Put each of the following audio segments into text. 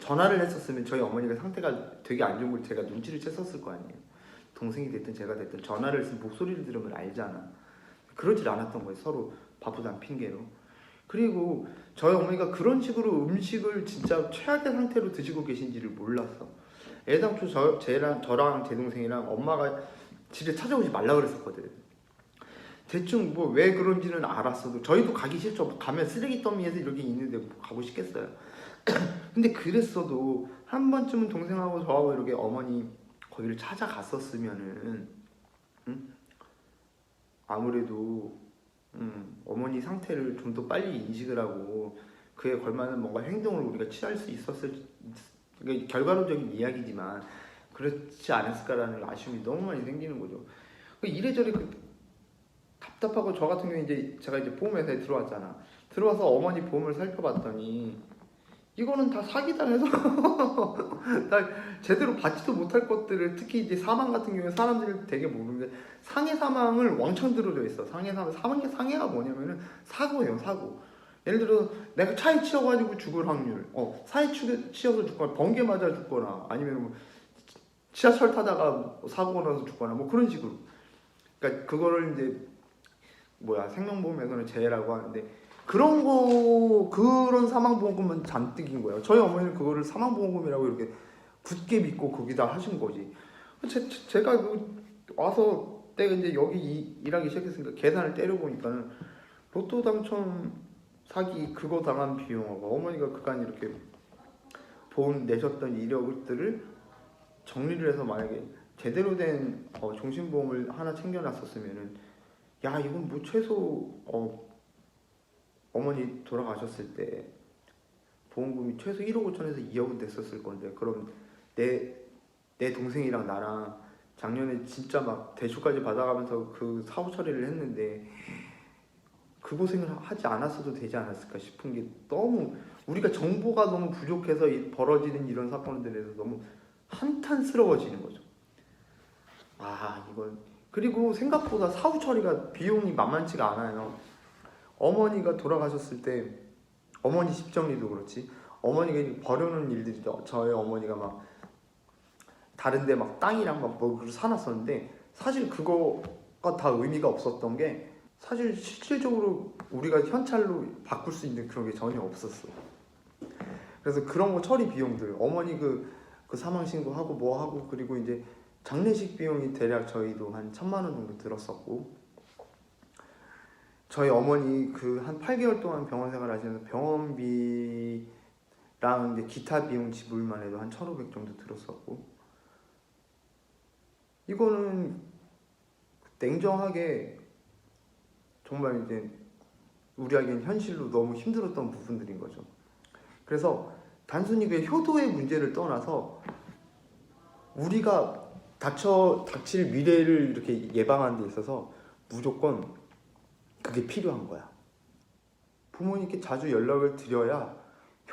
전화를 했었으면 저희 어머니가 상태가 되게 안 좋은 걸 제가 눈치를 챘었을 거 아니에요. 동생이 됐든 제가 됐든 전화를 해서 목소리를 들으면 알잖아. 그러질 않았던 거예요. 서로 바쁘다는 핑계로. 그리고 저희 어머니가 그런 식으로 음식을 진짜 최악의 상태로 드시고 계신지를 몰랐어. 애당초 저랑 제 동생이랑 엄마가 집에 찾아오지 말라 그랬었거든. 대충 뭐 왜 그런지는 알았어도 저희도 가기 싫죠. 가면 쓰레기 더미에서 이렇게 있는데 뭐 가고 싶겠어요. 근데 그랬어도 한 번쯤은 동생하고 저하고 이렇게 어머니 거기를 찾아갔었으면은 아무래도 어머니 상태를 좀 더 빨리 인식을 하고 그에 걸맞는 뭔가 행동을 우리가 취할 수 있었을, 그러니까 결과론적인 이야기지만 그렇지 않았을까라는 아쉬움이 너무 많이 생기는 거죠. 이래저래 답답하고, 저 같은 경우에 이제 제가 이제 보험회사에 들어왔잖아. 들어와서 어머니 보험을 살펴봤더니 이거는 다 사기당해서 다 제대로 받지도 못할 것들을, 특히 이제 사망 같은 경우에 사람들이 되게 모르는 게 상해 사망을 왕창 들어져 있어. 상해가 뭐냐면은 사고예요, 사고. 예를 들어 내가 차에 치여가지고 죽을 확률, 차에 치여서 죽거나 번개 맞아 죽거나 아니면 뭐 지하철 타다가 사고가 나서 죽거나 뭐 그런 식으로. 그러니까 그거를 이제 생명보험에서는 재해라고 하는데, 그런 사망보험금은 잔뜩인 거예요. 저희 어머니는 그거를 사망보험금이라고 이렇게 굳게 믿고 거기다 하신 거지. 제가 와서 내가 이제 여기 일하기 시작했으니까 계산을 때려보니까는 로또 당첨 사기 그거 당한 비용하고 어머니가 그간 이렇게 보험 내셨던 이력들을 정리를 해서 만약에 제대로 된 종신보험을 하나 챙겨놨었으면은, 야 이건 뭐 최소 어머니 돌아가셨을 때 보험금이 최소 1억 5천에서 2억은 됐었을 건데, 그럼 내 동생이랑 나랑 작년에 진짜 막 대출까지 받아가면서 그 사후 처리를 했는데 그 고생을 하지 않았어도 되지 않았을까 싶은 게, 너무 우리가 정보가 너무 부족해서 벌어지는 이런 사건들에 대해서 너무 한탄스러워지는 거죠. 이건, 그리고 생각보다 사후 처리가 비용이 만만치가 않아요. 어머니가 돌아가셨을 때 어머니 십정리도 그렇지, 어머니가 버려놓은 일들이, 저희 어머니가 막 다른데 막 땅이랑 막 뭐 사놨었는데 사실 그거가 다 의미가 없었던 게, 사실 실질적으로 우리가 현찰로 바꿀 수 있는 그런 게 전혀 없었어. 그래서 그런 거 처리 비용들, 어머니 그 사망 신고하고 뭐 하고, 그리고 이제 장례식 비용이 대략 저희도 한 1,000만 원 정도 들었었고, 저희 어머니 한 8개월 동안 병원 생활 하시면서 병원비랑 이제 기타 비용 지불만 해도 한 1,500 정도 들었었고, 이거는 냉정하게 정말 이제 우리에겐 현실로 너무 힘들었던 부분들인 거죠. 그래서 단순히 그 효도의 문제를 떠나서 우리가 닥칠 미래를 이렇게 예방하는 데 있어서 무조건 그게 필요한 거야. 부모님께 자주 연락을 드려야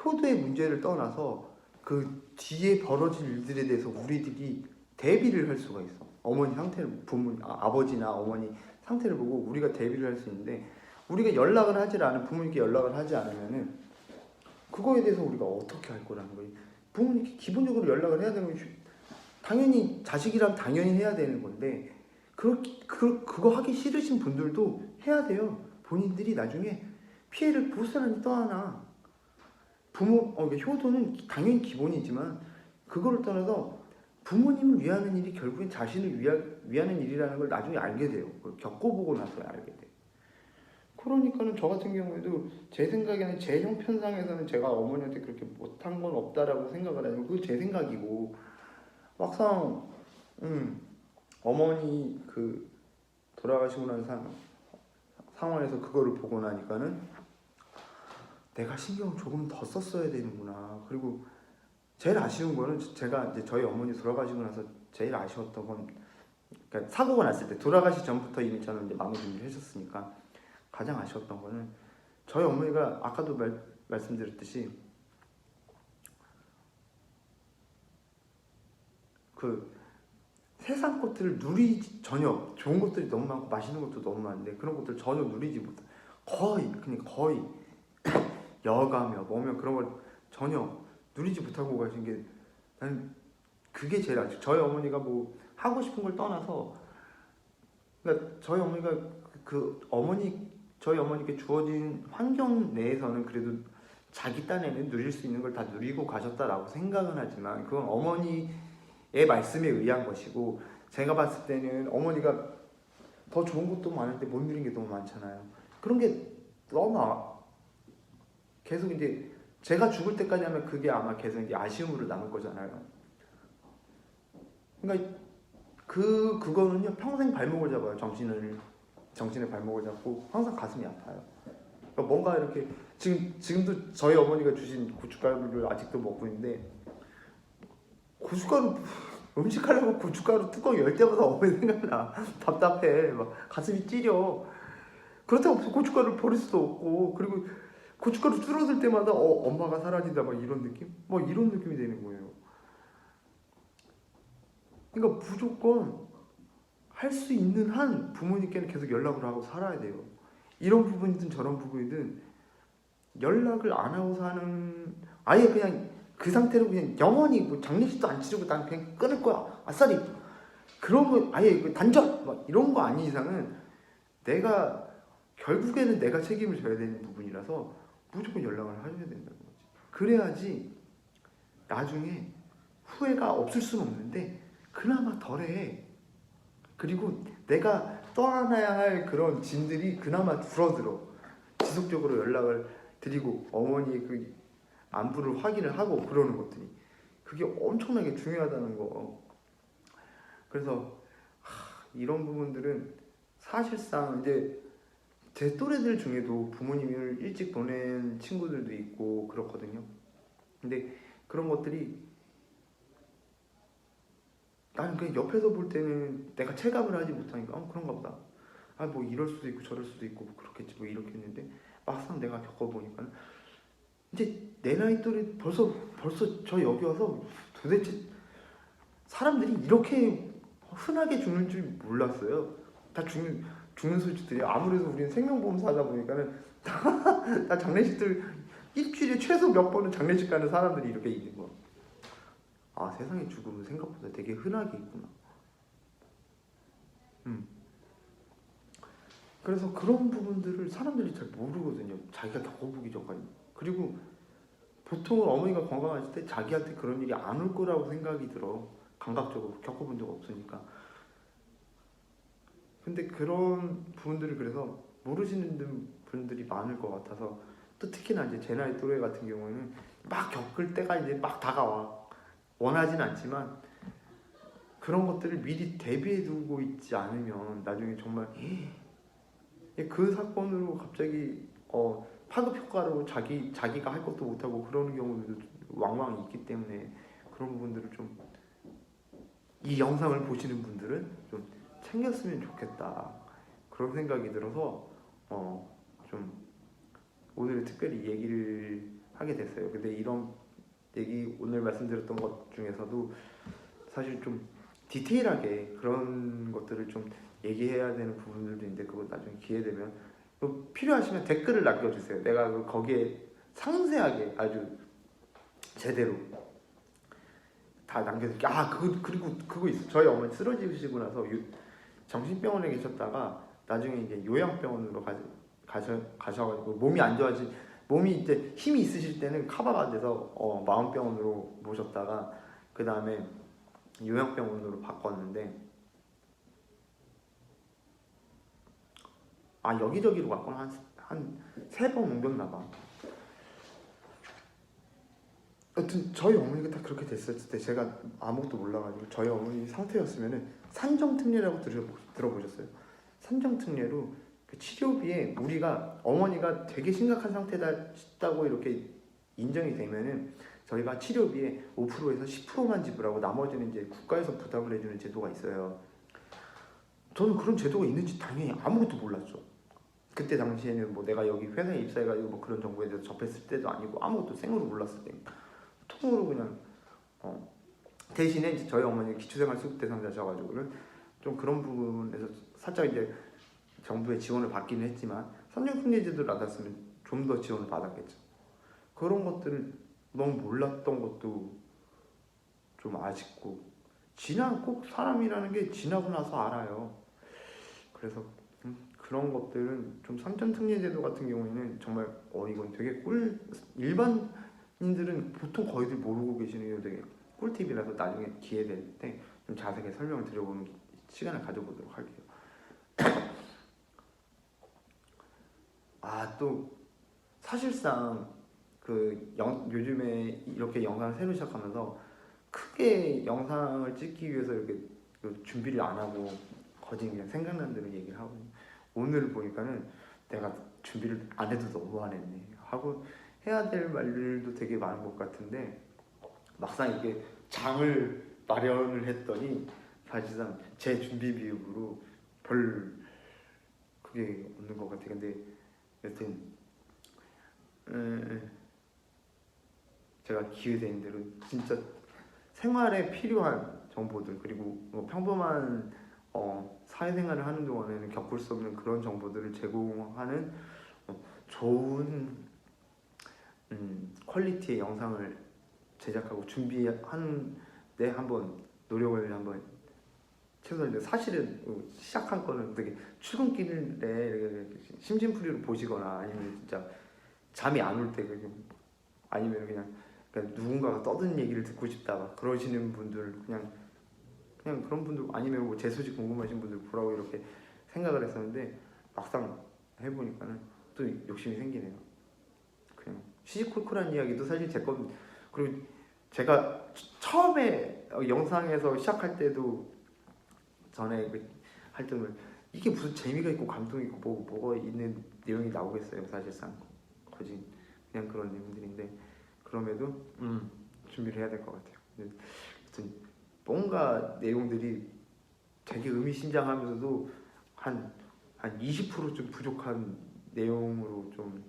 효도의 문제를 떠나서 그 뒤에 벌어질 일들에 대해서 우리들이 대비를 할 수가 있어. 어머니 상태를, 아버지나 어머니 상태를 보고 우리가 대비를 할 수 있는데, 우리가 연락을 하지 않은, 부모님께 연락을 하지 않으면은 그거에 대해서 우리가 어떻게 할 거라는 거예요. 부모님께 기본적으로 연락을 해야 되는 건 당연히 자식이라면 당연히 해야 되는 건데, 그거 하기 싫으신 분들도 해야 돼요. 본인들이 나중에 피해를 보스란히 떠안아. 효도는 당연히 기본이지만 그거를 떠나서 부모님을 위하는 일이 결국엔 자신을 위하는 일이라는 걸 나중에 알게 돼요. 그걸 겪어보고 나서 알게 돼요. 그러니까는 저 같은 경우에도 제 생각에는, 제 형편상에서는 제가 어머니한테 그렇게 못한 건 없다라고 생각을 해요. 그거 제 생각이고, 막상 어머니 돌아가시고 난 상황에서 그거를 보고 나니까는 내가 신경을 조금 더 썼어야 되는구나. 그리고 제일 아쉬운 거는, 제가 이제 저희 어머니 돌아가시고 나서 제일 아쉬웠던 건, 그러니까 사고가 났을 때, 돌아가시 전부터 이미 저는 이제 마무 준비를 했었으니까 가장 아쉬웠던 거는, 저희 어머니가 아까도 말씀드렸듯이 세상 것들을 전혀 좋은 것들이 너무 많고 맛있는 것도 너무 많은데 그런 것들 전혀 누리지 못해. 거의 여가며 뭐며 그런 걸 전혀 누리지 못하고 가신 게 나는 그게 제일 아쉽죠. 저희 어머니가 뭐 하고 싶은 걸 떠나서 그러니까 저희 어머니가 저희 어머니께 주어진 환경 내에서는 그래도 자기 딴에는 누릴 수 있는 걸 다 누리고 가셨다라고 생각은 하지만 그건 어머니의 말씀에 의한 것이고 제가 봤을 때는 어머니가 더 좋은 것도 많은데 못 누린 게 너무 많잖아요. 그런 게 너무 계속 이제 제가 죽을 때까지 하면 그게 아마 계속 이제 아쉬움으로 남을 거잖아요. 그러니까 그거는요 평생 발목을 잡아요. 정신의 발목을 잡고 항상 가슴이 아파요. 그러니까 뭔가 이렇게 지금도 저희 어머니가 주신 고춧가루를 아직도 먹고 있는데 고춧가루 음식하려고 고춧가루 뚜껑 열 때마다 어머니 생각나. 답답해. 막 가슴이 찌려. 그렇다고 고춧가루를 버릴 수도 없고 그리고 고춧가루 줄어들 때마다 엄마가 사라진다 막 이런 느낌? 뭐 이런 느낌이 되는 거예요. 그러니까 무조건 할 수 있는 한 부모님께는 계속 연락을 하고 살아야 돼요. 이런 부분이든 저런 부분이든 연락을 안 하고 사는 아예 그냥 그 상태로 그냥 영원히 뭐 장례식도 안 치르고 난 그냥 끊을 거야 아싸리 그런 거 아예 단절 막 이런 거 아닌 이상은 내가 결국에는 내가 책임을 져야 되는 부분이라서 무조건 연락을 하셔야 된다는 거지. 그래야지 나중에 후회가 없을 수는 없는데 그나마 덜해. 그리고 내가 떠안아야 할 그런 짐들이 그나마 줄어들어. 지속적으로 연락을 드리고 어머니의 그 안부를 확인을 하고 그러는 것들이 그게 엄청나게 중요하다는 거. 그래서 이런 부분들은 사실상 이제 제 또래들 중에도 부모님을 일찍 보낸 친구들도 있고 그렇거든요. 근데 그런 것들이 나는 그냥 옆에서 볼 때는 내가 체감을 하지 못하니까 그런가 보다. 뭐 이럴 수도 있고 저럴 수도 있고 뭐 그렇겠지 뭐 이렇게 했는데 막상 내가 겪어보니까 이제 내 나이 또래 벌써 저 여기 와서 도대체 사람들이 이렇게 흔하게 죽는 줄 몰랐어요. 다 죽는 소식들이 아무래도 우리는 생명보험사 하다 보니까는 다 장례식들 일주일에 최소 몇 번은 장례식 가는 사람들이 이렇게 있는 거. 아 세상에 죽음은 생각보다 되게 흔하게 있구나. 그래서 그런 부분들을 사람들이 잘 모르거든요. 자기가 겪어보기 전까지. 그리고 보통은 어머니가 건강하실 때 자기한테 그런 일이 안 올 거라고 생각이 들어. 감각적으로 겪어본 적 없으니까. 근데 그런 부분들을 그래서 모르시는 분들이 많을 것 같아서 또 특히나 이제 제 나이 또래 같은 경우에는 막 겪을 때가 이제 막 다가와. 원하진 않지만 그런 것들을 미리 대비해 두고 있지 않으면 나중에 정말 그 사건으로 갑자기 파급 효과로 자기가 할 것도 못하고 그러는 경우도 왕왕 있기 때문에 그런 부분들을 좀 이 영상을 보시는 분들은 좀 챙겼으면 좋겠다 그런 생각이 들어서 좀 오늘 특별히 얘기를 하게 됐어요. 근데 이런 얘기 오늘 말씀드렸던 것 중에서도 사실 좀 디테일하게 그런 것들을 좀 얘기해야 되는 부분들도 있는데 그거 나중에 기회 되면 필요하시면 댓글을 남겨주세요. 내가 거기에 상세하게 아주 제대로 다 남겨드릴게요. 그리고 그거 있어. 저희 어머니 쓰러지시고 나서 정신병원에 계셨다가 나중에 이제 요양병원으로 가셔가지고 몸이 이제 힘이 있으실 때는 커버가 돼서 마음병원으로 모셨다가 그 다음에 요양병원으로 바꿨는데 여기저기로 갔거나 한 3번 옮겼나 봐. 여튼 저희 어머니가 딱 그렇게 됐을 때 제가 아무것도 몰라가지고 저희 어머니 상태였으면은 산정특례라고 들어보셨어요? 산정특례로 그 치료비에 어머니가 되게 심각한 상태다고 이렇게 인정이 되면은 저희가 치료비에 5%에서 10%만 지불하고 나머지는 이제 국가에서 부담을 해주는 제도가 있어요. 저는 그런 제도가 있는지 당연히 아무것도 몰랐죠. 그때 당시에는 뭐 내가 여기 회사에 입사해가지고 뭐 그런 정보에 대해서 접했을 때도 아니고 아무것도 생으로 몰랐을 때 통으로 그냥 대신에 이제 저희 어머니 기초생활수급 대상자셔가지고는 좀 그런 부분에서 살짝 이제 정부의 지원을 받기는 했지만 산정특례 제도를 받았으면 좀 더 지원을 받았겠죠. 그런 것들을 너무 몰랐던 것도 좀 아쉽고, 꼭 사람이라는 게 지나고 나서 알아요. 그래서 그런 것들은 좀 선천특례제도 같은 경우에는 정말 이건 되게 일반인들은 보통 거의들 모르고 계시는 게 되게 꿀팁이라서 나중에 기회 될 때 좀 자세하게 설명을 드려보는 시간을 가져보도록 할게요. 또 사실상 요즘에 이렇게 영상을 새로 시작하면서 크게 영상을 찍기 위해서 이렇게 준비를 안 하고 거진 그냥 생각난 대로 얘기를 하고, 오늘 보니까는 내가 준비를 안 해도 너무 안 했네 하고 해야 될 말들도 되게 많은 것 같은데, 막상 이게 장을 마련을 했더니 사실상 제 준비 비용으로 별 그게 없는 것 같아요. 근데 여튼 제가 기회 되는 대로 진짜 생활에 필요한 정보들, 그리고 뭐 평범한 사회생활을 하는 동안에는 겪을 수 없는 그런 정보들을 제공하는 좋은 퀄리티의 영상을 제작하고 준비하는데 한번 노력을 한번 최소한, 사실은 시작한 거는 되게 출근길에 심심풀이로 보시거나 아니면 진짜 잠이 안 올 때, 아니면 그냥 누군가가 떠드는 얘기를 듣고 싶다 막 그러시는 분들, 그냥 그런 분들, 아니면 뭐 제 소식 궁금하신 분들 보라고 이렇게 생각을 했었는데, 막상 해보니까는 또 욕심이 생기네요. 그냥 시시콜콜한 이야기도 사실 제 건, 그리고 제가 처음에 영상에서 시작할 때도, 전에 할 때는 이게 무슨 재미가 있고 감동이 있고 뭐가 있는 내용이 나오겠어요. 사실상 거진 그냥 그런 내용들인데, 그럼에도 준비를 해야 될 것 같아요. 아무튼 뭔가 내용들이 되게 의미심장하면서도 한 20%좀 부족한 내용으로 좀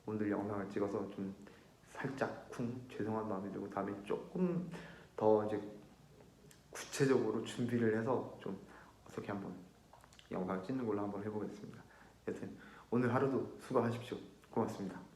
오늘 영상을 찍어서 좀 살짝 죄송한 마음이 들고, 다음에 조금 더 이제 구체적으로 준비를 해서 좀 어떻게 한번 영상을 찍는 걸로 한번 해보겠습니다. 여튼 오늘 하루도 수고하십시오. 고맙습니다.